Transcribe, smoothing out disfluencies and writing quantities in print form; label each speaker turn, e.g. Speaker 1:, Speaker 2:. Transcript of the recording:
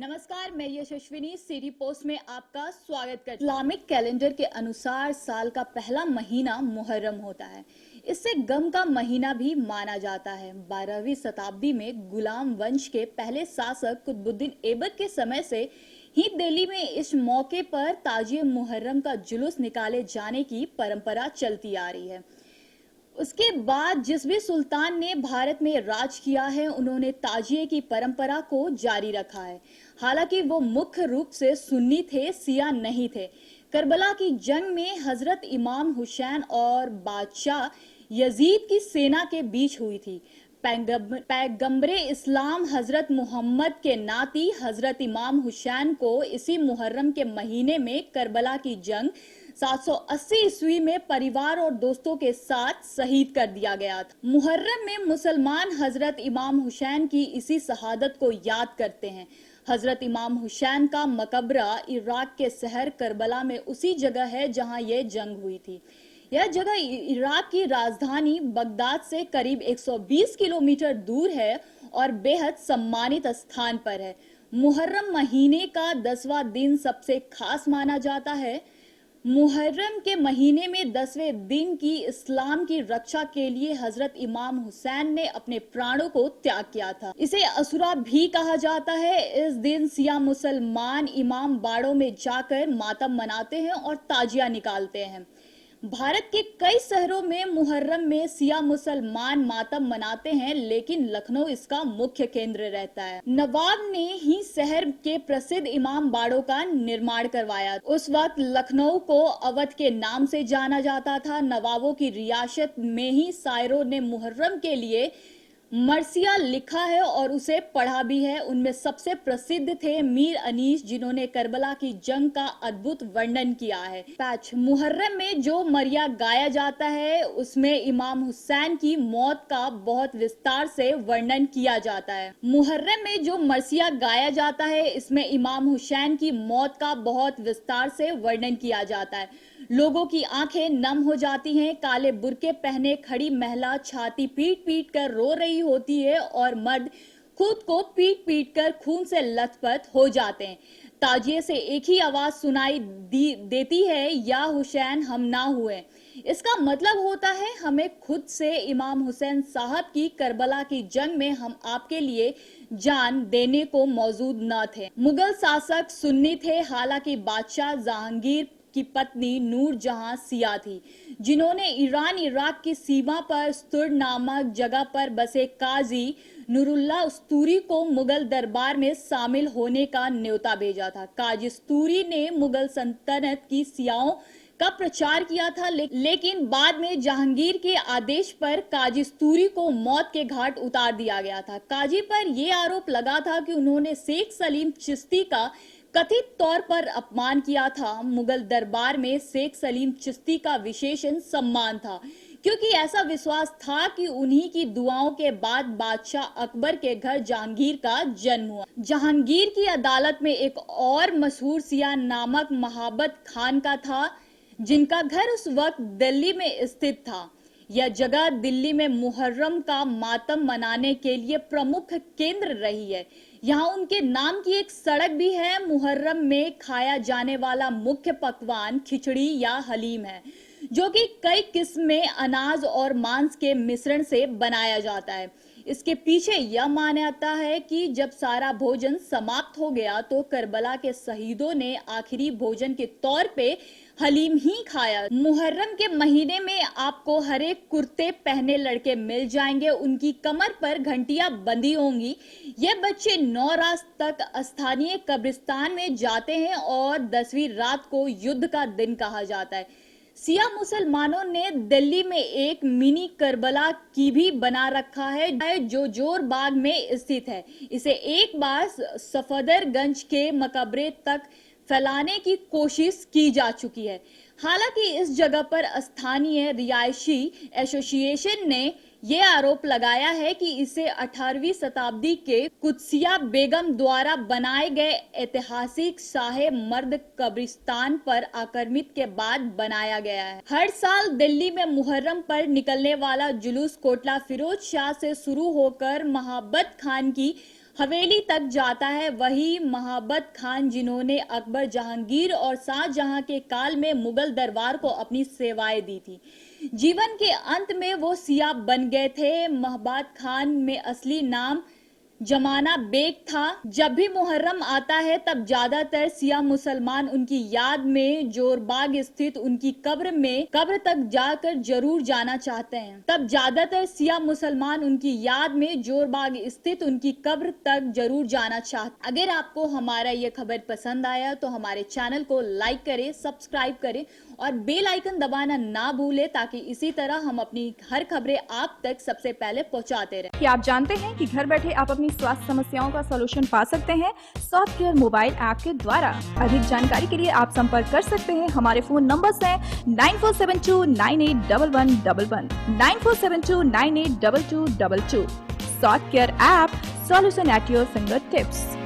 Speaker 1: नमस्कार, मैं यशस्विनी city post में आपका स्वागत करती हूँ। इस्लामिक कैलेंडर के अनुसार साल का पहला महीना मुहर्रम होता है। इससे गम का महीना भी माना जाता है। 12वीं शताब्दी में गुलाम वंश के पहले शासक कुतुबुद्दीन ऐबक के समय से ही दिल्ली में इस मौके पर ताजिए मुहर्रम का जुलूस निकाले जाने की परंपरा चलती आ रही है। उसके बाद जिस भी सुल्तान ने भारत में राज किया है, उन्होंने ताजिए की परंपरा को जारी रखा है। हालांकि वो मुख्य रूप से सुन्नी थे, शिया नहीं थे। करबला की जंग में हजरत इमाम हुसैन और बादशाह यजीद की सेना के बीच हुई थी। पैगंबरे इस्लाम हजरत मोहम्मद के नाती हजरत इमाम हुसैन को इसी मुहर्रम के महीने में करबला की जंग 780 ईस्वी में परिवार और दोस्तों के साथ शहीद कर दिया गया था। मुहर्रम में मुसलमान हजरत इमाम हुसैन की इसी शहादत को याद करते हैं। हजरत इमाम हुसैन का मकबरा इराक के शहर करबला में उसी जगह है जहां यह जंग हुई थी। यह जगह इराक की राजधानी बगदाद से करीब 120 किलोमीटर दूर है और बेहद सम्मानित स्थान पर है। मुहर्रम महीने का 10वां दिन सबसे खास माना जाता है। मुहर्रम के महीने में 10वें दिन की इस्लाम की रक्षा के लिए हजरत इमाम हुसैन ने अपने प्राणों को त्याग किया था। इसे असुरा भी कहा जाता है। इस दिन सिया मुसलमान इमाम बाड़ों में जाकर मातम मनाते हैं और ताजिया निकालते हैं। भारत के कई शहरों में मुहर्रम में सिया मुसलमान मातम मनाते हैं, लेकिन लखनऊ इसका मुख्य केंद्र रहता है। नवाब ने ही शहर के प्रसिद्ध इमाम बाड़ों का निर्माण करवाया। उस वक्त लखनऊ को अवध के नाम से जाना जाता था। नवाबों की रियासत में ही शायरों ने मुहर्रम के लिए मरसिया लिखा है और उसे पढ़ा भी है। उनमें सबसे प्रसिद्ध थे मीर अनीस, जिन्होंने करबला की जंग का अद्भुत वर्णन किया है। मुहर्रम में जो मरिया गाया जाता है उसमें इमाम हुसैन की मौत का बहुत विस्तार से वर्णन किया जाता है। मुहर्रम में जो मरसिया गाया जाता है इसमें इमाम हुसैन की मौत का बहुत विस्तार से वर्णन किया जाता है। लोगों की आंखें नम हो जाती हैं। काले बुर्के पहने खड़ी महिला छाती पीट पीट कर रो रही होती है और मर्द खुद को पीट पीट कर खून से लथपथ हो जाते हैं। ताजिए से एक ही आवाज सुनाई देती है, या हुसैन हम ना हुए। इसका मतलब होता है हमें खुद से इमाम हुसैन साहब की करबला की जंग में हम आपके लिए जान देने को मौजूद न थे। मुगल शासक सुन्नी थे, हालांकि बादशाह जहांगीर की पत्नी नूर जहां सिया थी, जिन्होंने ईरान इराक की सीमा पर स्तुर नामक जगह पर बसे काजी नूरुल्लाह स्तूरी को मुगल दरबार में शामिल होने का न्योता भेजा था। काजी स्तूरी ने मुगल सल्तनत की सियाओं का प्रचार किया था, लेकिन बाद में जहांगीर के आदेश पर काजी स्तूरी को मौत के घाट उतार दिया गया था। काजी पर यह आरोप लगा था कि उन्होंने शेख सलीम चिश्ती का कथित तौर पर अपमान किया था। मुगल दरबार में शेख सलीम चिश्ती का विशेषण सम्मान था, क्योंकि ऐसा विश्वास था कि उन्हीं की दुआओं के बाद बादशाह अकबर के घर जहांगीर का जन्म हुआ। जहांगीर की अदालत में एक और मशहूर सिया नामक महाबत खान का था, जिनका घर उस वक्त दिल्ली में स्थित था। यह जगह दिल्ली में मुहर्रम का मातम मनाने के लिए प्रमुख केंद्र रही है। यहाँ उनके नाम की एक सड़क भी है। मुहर्रम में खाया जाने वाला मुख्य पकवान खिचड़ी या हलीम है, जो कि कई किस्म में अनाज और मांस के मिश्रण से बनाया जाता है। इसके पीछे यह मान्यता है कि जब सारा भोजन समाप्त हो गया तो करबला के शहीदों ने आखिरी भोजन के तौर पे हलीम ही खाया। मुहर्रम के महीने में आपको हर एक कुर्ते पहने लड़के मिल जाएंगे। उनकी कमर पर घंटियां बंधी होंगी। ये बच्चे 9 रात तक स्थानीय कब्रिस्तान में जाते हैं और 10वीं रात को युद्ध का दिन कहा जाता है। सिया मुसलमानों ने दिल्ली में एक मिनी करबला की भी बना रखा है, जो जोर बाग में स्थित है। इसे एक बार सफदरगंज के मकबरे तक फैलाने की कोशिश की जा चुकी है। हालांकि इस जगह पर स्थानीय रिहायशी एसोसिएशन ने यह आरोप लगाया है कि इसे 18वीं शताब्दी के कुत्सिया बेगम द्वारा बनाए गए ऐतिहासिक शाहे मर्द कब्रिस्तान पर आक्रमित के बाद बनाया गया है। हर साल दिल्ली में मुहर्रम पर निकलने वाला जुलूस कोटला फिरोज शाह से शुरू होकर महाबत खान की हवेली तक जाता है वही महाबत खान जिन्होंने अकबर, जहांगीर और शाहजहां के काल में मुगल दरबार को अपनी सेवाएं दी थी। जीवन के अंत में वो सिया बन गए थे। महाबत खान में असली नाम जमाना बेग था। जब भी मुहर्रम आता है तब ज्यादातर सिया मुसलमान उनकी याद में जोरबाग स्थित उनकी कब्र तक जाकर जरूर जाना चाहते हैं। तब ज्यादातर सिया मुसलमान उनकी याद में जोरबाग स्थित उनकी कब्र तक जरूर जाना चाहते। अगर आपको हमारा ये खबर पसंद आया तो हमारे चैनल को लाइक करें, सब्सक्राइब करें और बेल आइकन दबाना ना भूलें, ताकि इसी तरह हम अपनी हर खबरें आप तक सबसे पहले पहुंचाते रहें।
Speaker 2: क्या आप जानते हैं कि घर बैठे आप अपनी स्वास्थ्य समस्याओं का सॉल्यूशन पा सकते हैं सॉफ्ट केयर मोबाइल ऐप के द्वारा। अधिक जानकारी के लिए आप संपर्क कर सकते हैं। हमारे फोन नंबर्स हैं 9472981111, 9472982222। Soft care app, solution at your finger tips.